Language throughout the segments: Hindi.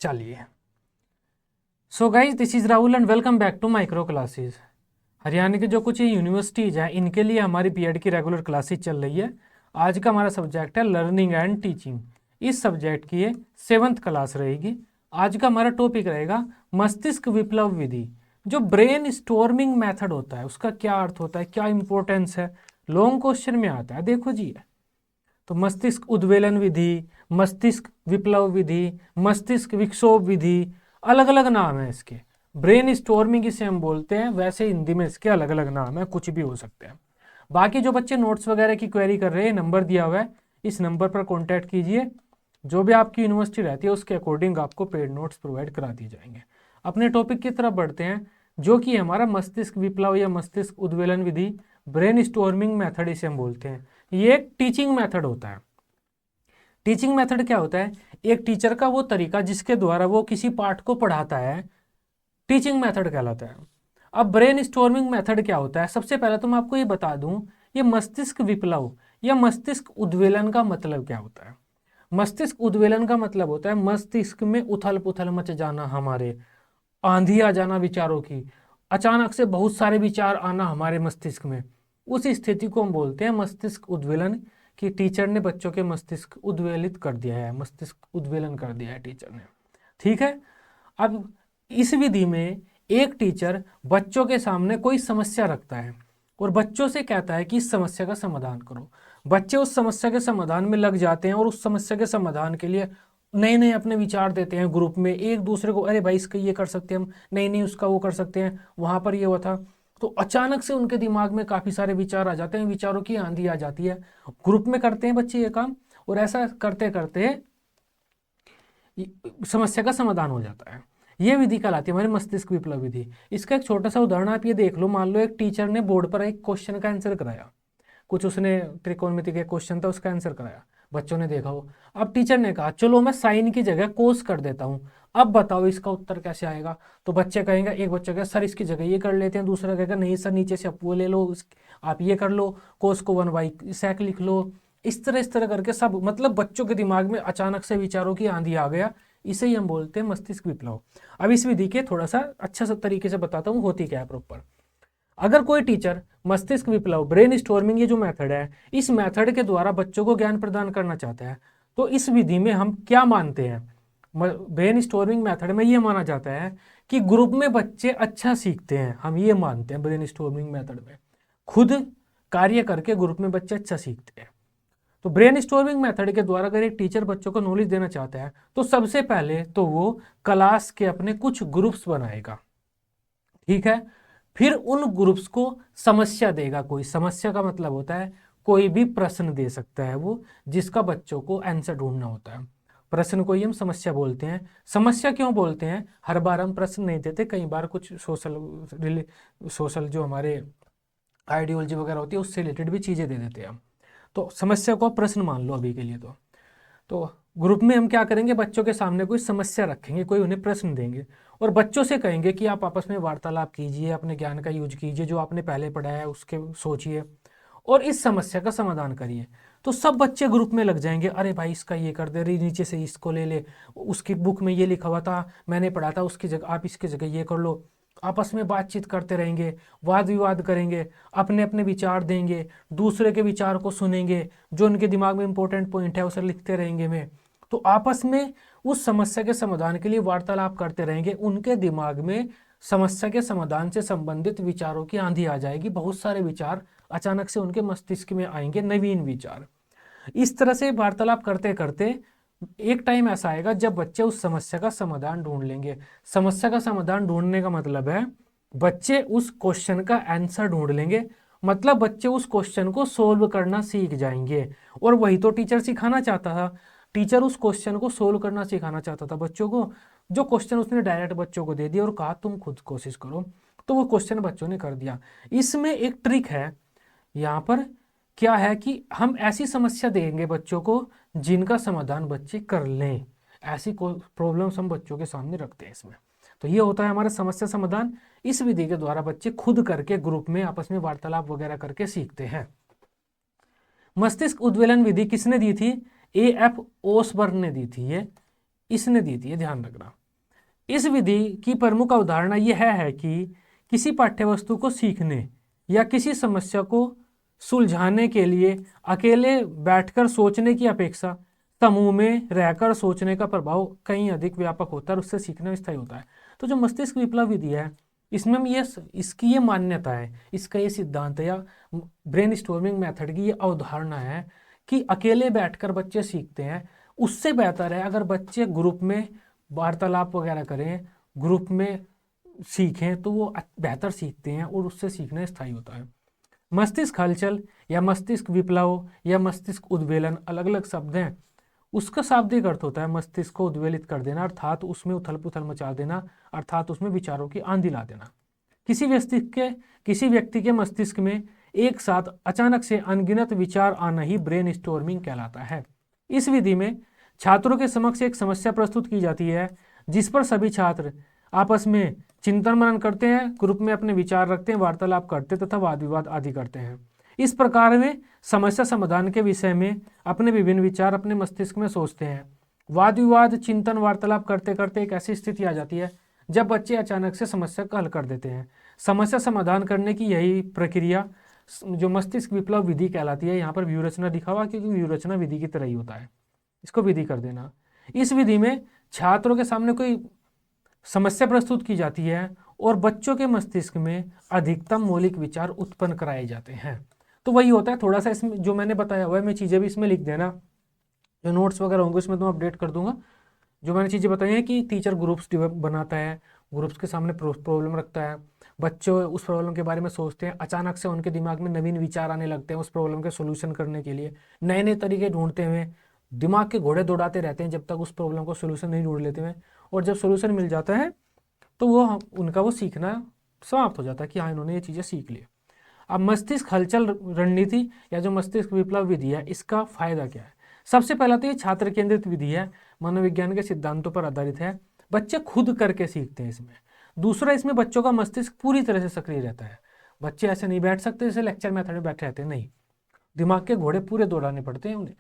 चलिए, so guys this is Rahul and welcome back to micro classes. Haryana की जो कुछ यूनिवर्सिटीज़ हैं इनके लिए हमारी बीएड की रेगुलर क्लासेस चल रही है। आज का हमारा सब्जेक्ट है लर्निंग एंड टीचिंग। इस सब्जेक्ट की ये 7th क्लास रहेगी। आज का हमारा टॉपिक रहेगा मस्तिष्क विप्लव विधि। जो ब्रेन स्टॉर्मिंग मेथड होता है उसका क्या अर्थ होता है, क्या इंपॉर्टेंस है, लॉन्ग क्वेश्चन में आता है। देखो जी, तो मस्तिष्क उद्वेलन विधि, मस्तिष्क विप्लव विधि, मस्तिष्क विक्षोभ विधि, अलग अलग नाम है इसके। ब्रेन स्टॉर्मिंग इसे हम बोलते हैं, वैसे हिंदी में इसके अलग अलग नाम है, कुछ भी हो सकते हैं। बाकी जो बच्चे नोट्स वगैरह की क्वेरी कर रहे हैं, नंबर दिया हुआ है, इस नंबर पर कॉन्टैक्ट कीजिए। जो भी आपकी यूनिवर्सिटी रहती है उसके अकॉर्डिंग आपको पेड नोट्स प्रोवाइड करा दिए जाएंगे। अपने टॉपिक की तरफ बढ़ते हैं, जो कि हमारा मस्तिष्क विप्लव या मस्तिष्क उद्वेलन विधि, ब्रेन स्टॉर्मिंग मेथड इसे हम बोलते हैं। ये एक टीचिंग मेथड होता है। टीचिंग मेथड क्या होता है? एक टीचर का वो तरीका जिसके द्वारा वो किसी पाठ को पढ़ाता है, टीचिंग मेथड कहलाता है। अब ब्रेन स्टॉर्मिंग मेथड क्या होता है? सबसे पहले तो मैं आपको ये बता दूं, ये मस्तिष्क विप्लव या मस्तिष्क उद्वेलन का मतलब क्या होता है। मस्तिष्क उद्वेलन का मतलब होता है मस्तिष्क में उथल पुथल मच जाना, हमारे आंधी आ जाना विचारों की, अचानक से बहुत सारे विचार आना हमारे मस्तिष्क में। उस स्थिति को हम बोलते हैं मस्तिष्क उद्वेलन, कि टीचर ने बच्चों के मस्तिष्क उद्वेलित कर दिया है, मस्तिष्क उद्वेलन कर दिया है टीचर ने। ठीक है। अब इस विधि में एक टीचर बच्चों के सामने कोई समस्या रखता है और बच्चों से कहता है कि इस समस्या का समाधान करो। बच्चे उस समस्या के समाधान में लग जाते हैं और उस समस्या के समाधान के लिए नए नए अपने विचार देते हैं ग्रुप में एक दूसरे को। अरे भाई इसका ये कर सकते हैं हम, नहीं नहीं उसका वो कर सकते हैं, वहां पर ये हुआ था। तो अचानक से उनके दिमाग में काफी सारे विचार आ जाते हैं, विचारों की आंधी आ जाती है। ग्रुप में करते हैं बच्चे ये काम, और ऐसा करते करते समस्या का समाधान हो जाता है। ये विधि कहलाती है हमारी मस्तिष्क विप्लव विधि। इसका एक छोटा सा उदाहरण आप ये देख लो। मान लो एक टीचर ने बोर्ड पर एक क्वेश्चन का आंसर कराया, कुछ उसने त्रिकोणमिति का क्वेश्चन था, उसका आंसर कराया, बच्चों ने देखा हो। अब टीचर ने कहा चलो मैं साइन की जगह कोस कर देता हूँ, अब बताओ इसका उत्तर कैसे आएगा। तो बच्चे कहेंगे, एक बच्चा कहेगा सर इसकी जगह ये कर लेते हैं, दूसरा कहेगा नहीं सर नीचे से आप वो ले लो, आप ये कर लो, कोस को 1/, सेक लिख लो। इस तरह करके सब, मतलब बच्चों के दिमाग में अचानक से विचारों की आंधी आ गया। इसे ही हम बोलते हैं मस्तिष्क विप्लव। अब इस विधि के थोड़ा सा अच्छा सा तरीके से बताता हूँ होती क्या है प्रॉपर। अगर कोई टीचर मस्तिष्क विप्लव, ब्रेन स्टॉर्मिंग, ये जो मेथड है, इस मेथड के द्वारा बच्चों को ज्ञान प्रदान करना चाहता है, तो इस विधि में हम क्या मानते हैं? ब्रेन स्टॉर्मिंग मेथड में ये माना जाता है कि ग्रुप में बच्चे अच्छा सीखते हैं। हम ये मानते हैं ब्रेन स्टॉर्मिंग मेथड में खुद कार्य करके ग्रुप में बच्चे अच्छा सीखते हैं। तो ब्रेन स्टॉर्मिंग मेथड के द्वारा अगर एक टीचर बच्चों को नॉलेज देना चाहता है तो सबसे पहले तो वो क्लास के अपने कुछ ग्रुप्स बनाएगा। ठीक है। फिर उन ग्रुप्स को समस्या देगा। कोई समस्या का मतलब होता है कोई भी प्रश्न दे सकता है वो, जिसका बच्चों को आंसर ढूंढना होता है। प्रश्न को ही हम समस्या बोलते हैं। समस्या क्यों बोलते हैं? हर बार हम प्रश्न नहीं देते, कई बार कुछ सोशल जो हमारे आइडियोलॉजी वगैरह होती है उससे रिलेटेड भी चीज़ें दे देते हैं हम। तो समस्या को प्रश्न मान लो अभी के लिए। तो ग्रुप में हम क्या करेंगे, बच्चों के सामने कोई समस्या रखेंगे, कोई उन्हें प्रश्न देंगे और बच्चों से कहेंगे कि आप आपस में वार्तालाप कीजिए, अपने ज्ञान का यूज कीजिए, जो आपने पहले पढ़ा है उसके सोचिए और इस समस्या का समाधान करिए। तो सब बच्चे ग्रुप में लग जाएंगे, अरे भाई इसका ये कर दे रही, नीचे से इसको ले ले, उसकी बुक में ये लिखा हुआ था, मैंने पढ़ा था, उसकी जगह आप इसकी जगह ये कर लो। आपस में बातचीत करते रहेंगे, वाद विवाद करेंगे, अपने अपने विचार देंगे, दूसरे के विचार को सुनेंगे, जो उनके दिमाग में इंपॉर्टेंट पॉइंट है उसे लिखते रहेंगे में। तो आपस में उस समस्या के समाधान के लिए वार्तालाप करते रहेंगे। उनके दिमाग में समस्या के समाधान से संबंधित विचारों की आंधी आ जाएगी, बहुत सारे विचार अचानक से उनके मस्तिष्क में आएंगे, नवीन विचार। इस तरह से वार्तालाप करते करते एक टाइम ऐसा आएगा जब बच्चे उस समस्या का समाधान ढूंढ लेंगे। समस्या का समाधान ढूंढने का मतलब है बच्चे उस क्वेश्चन का आंसर ढूंढ लेंगे, मतलब बच्चे उस क्वेश्चन को सोल्व करना सीख जाएंगे। और वही तो टीचर सिखाना चाहता था। टीचर उस क्वेश्चन को सोल्व करना सिखाना चाहता था बच्चों को। जो क्वेश्चन उसने डायरेक्ट बच्चों को दे दिया और कहा तुम खुद कोशिश करो, तो वो क्वेश्चन बच्चों ने कर दिया। इसमें एक ट्रिक है यहाँ पर, क्या है कि हम ऐसी समस्या देंगे बच्चों को जिनका समाधान बच्चे कर लें। ऐसी प्रॉब्लम्स हम बच्चों के सामने रखते हैं इसमें। तो ये होता है हमारा समस्या समाधान। इस विधि के द्वारा बच्चे खुद करके ग्रुप में आपस में वार्तालाप वगैरह करके सीखते हैं। मस्तिष्क उद्वेलन विधि किसने दी थी? A.F. ओसबर्न ने दी थी। ये इसने दी थी, ध्यान रखना। इस विधि की प्रमुख अवधारणा यह है कि किसी पाठ्यवस्तु को सीखने या किसी समस्या को सुलझाने के लिए अकेले बैठकर सोचने की अपेक्षा समूह में रहकर सोचने का प्रभाव कहीं अधिक व्यापक होता है और उससे सीखना स्थायी होता है। तो जो मस्तिष्क विप्लव विधि है, इसमें ये इसकी ये मान्यता है, इसका ये सिद्धांत है या ब्रेन स्टॉर्मिंग मेथड की ये अवधारणा है कि अकेले बैठकर बच्चे सीखते हैं, उससे बेहतर है अगर बच्चे ग्रुप में वार्तालाप वगैरह करें, ग्रुप में सीखें, तो वो बेहतर सीखते हैं और उससे सीखना स्थायी होता है। मस्तिष्क हलचल या मस्तिष्क विप्लव या मस्तिष्क उद्वेलन अलग अलग शब्द हैं। उसका शाब्दिक अर्थ होता है मस्तिष्क को उद्वेलित कर देना, अर्थात उसमें उथल पुथल मचा देना, अर्थात उसमें विचारों की आंधी ला देना। किसी व्यक्ति के मस्तिष्क में एक साथ अचानक से अनगिनत विचार आना ही ब्रेन स्टॉर्मिंग कहलाता है। इस विधि में छात्रों के समक्ष एक समस्या प्रस्तुत की जाती है जिस पर सभी छात्र आपस में चिंतन मनन करते हैं, ग्रुप में अपने विचार रखते हैं, वार्तालाप करते तथा वाद विवाद आदि करते हैं। इस प्रकार वे समस्या समाधान के विषय में अपने विभिन्न विचार अपने मस्तिष्क में सोचते हैं। वाद विवाद चिंतन वार्तालाप करते करते एक ऐसी स्थिति आ जाती है जब बच्चे अचानक से समस्या का हल कर देते हैं। समस्या समाधान करने की यही प्रक्रिया जो मस्तिष्क विप्लव विधि कहलाती है। यहाँ पर व्यूहरचना लिखा हुआ क्योंकि व्यूहरचना विधि की तरह ही होता है, इसको विधि कर देना। इस विधि में छात्रों के सामने कोई समस्या प्रस्तुत की जाती है और बच्चों के मस्तिष्क में अधिकतम मौलिक विचार उत्पन्न कराए जाते हैं। तो वही होता है, थोड़ा सा इसमें जो मैंने बताया हुआ है, मैं चीज़ें भी इसमें लिख देना, जो नोट्स वगैरह होंगे उसमें तो अपडेट कर दूंगा। जो मैंने चीज़ें बताई हैं कि टीचर ग्रुप्स बनाता है, ग्रुप्स के सामने प्रॉब्लम रखता है, बच्चे उस प्रॉब्लम के बारे में सोचते हैं, अचानक से उनके दिमाग में नवीन विचार आने लगते हैं उस प्रॉब्लम के सोल्यूशन करने के लिए, नए नए तरीके ढूंढते हुए दिमाग के घोड़े दौड़ाते रहते हैं जब तक उस प्रॉब्लम को सोल्यूशन नहीं ढूंढ लेते हैं। और जब सोल्यूशन मिल जाता है तो वो उनका वो सीखना समाप्त हो जाता है कि हाँ इन्होंने ये चीज़ें सीख ली। अब मस्तिष्क हलचल रणनीति या जो मस्तिष्क विप्लव विधि है, इसका फायदा क्या है? सबसे पहला तो ये छात्र केंद्रित विधि है, मनोविज्ञान के सिद्धांतों पर आधारित है, बच्चे खुद करके सीखते हैं इसमें। दूसरा, इसमें बच्चों का मस्तिष्क पूरी तरह से सक्रिय रहता है। बच्चे ऐसे नहीं बैठ सकते जैसे लेक्चर मेथड में बैठे रहते हैं, नहीं, दिमाग के घोड़े पूरे दौड़ाने पड़ते हैं उन्हें।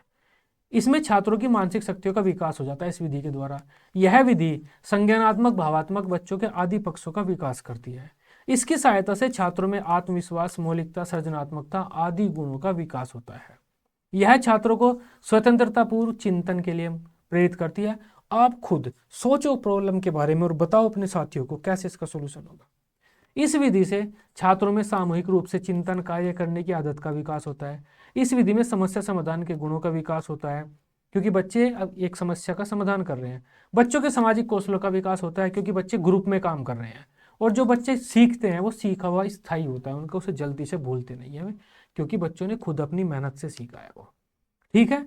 इसमें छात्रों की मानसिक शक्तियों का विकास हो जाता है इस विधि के द्वारा। यह विधि संज्ञानात्मक भावात्मक बच्चों के आदि पक्षों का विकास करती है। इसकी सहायता से छात्रों में आत्मविश्वास, मौलिकता, सृजनात्मकता आदि गुणों का विकास होता है। यह छात्रों को स्वतंत्रतापूर्व चिंतन के लिए प्रेरित करती है। आप खुद सोचो प्रॉब्लम के बारे में और बताओ अपने साथियों को कैसे इसका सोल्यूशन होगा। इस विधि से छात्रों में सामूहिक रूप से चिंतन कार्य करने की आदत का विकास होता है। इस विधि में समस्या समाधान के गुणों का विकास होता है क्योंकि बच्चे अब एक समस्या का समाधान कर रहे हैं। बच्चों के सामाजिक कौशलों का विकास होता है क्योंकि बच्चे ग्रुप में काम कर रहे हैं। और जो बच्चे सीखते हैं वो सीखा हुआ स्थायी होता है, उनको उसे जल्दी से भूलते नहीं है क्योंकि बच्चों ने खुद अपनी मेहनत से सीखा है वो। ठीक है,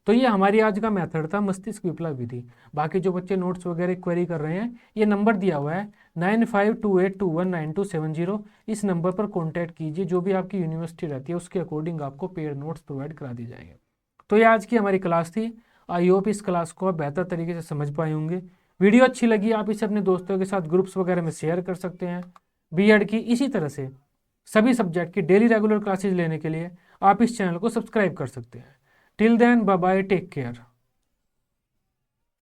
तो ये हमारी आज का मेथड था मस्तिष्क विप्लव विधि। बाकी जो बच्चे नोट्स वगैरह क्वेरी कर रहे हैं, ये नंबर दिया हुआ है 9528219270। इस नंबर पर कॉन्टैक्ट कीजिए, जो भी आपकी यूनिवर्सिटी रहती है उसके अकॉर्डिंग आपको पेड नोट्स प्रोवाइड करा दिए जाएंगे। तो ये आज की हमारी क्लास थी। आई होप इस क्लास को आप बेहतर तरीके से समझ पाए होंगे। वीडियो अच्छी लगी आप इसे अपने दोस्तों के साथ ग्रुप्स वगैरह में शेयर कर सकते हैं। बीएड की इसी तरह से सभी सब्जेक्ट की डेली रेगुलर क्लासेज लेने के लिए आप इस चैनल को सब्सक्राइब कर सकते हैं। Till then, bye bye, take care.